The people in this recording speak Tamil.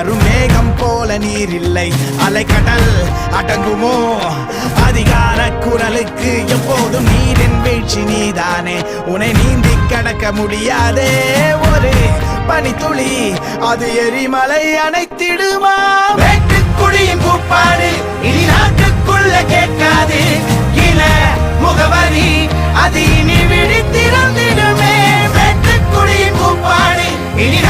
கருமேகம் போல நீர் இல்லை, அலைக்கடல் அடங்குமோ அதிகார குரலுக்கு? எப்போதும் நீரின் வீழ்ச்சி நீதானே, உன்னை நீந்தி கடக்க முடியாதே. ஒரு பனித்துளி அது எரிமலை அணைத்திடுமா? வெட்டுக்குழியின் கூப்பாடு இனி நாட்டுக்குள்ள கேட்காது, இன முகவரி அது இனி விழித்திறந்திடுமே. வெட்டுக்குழியின் கூப்பாடு இனி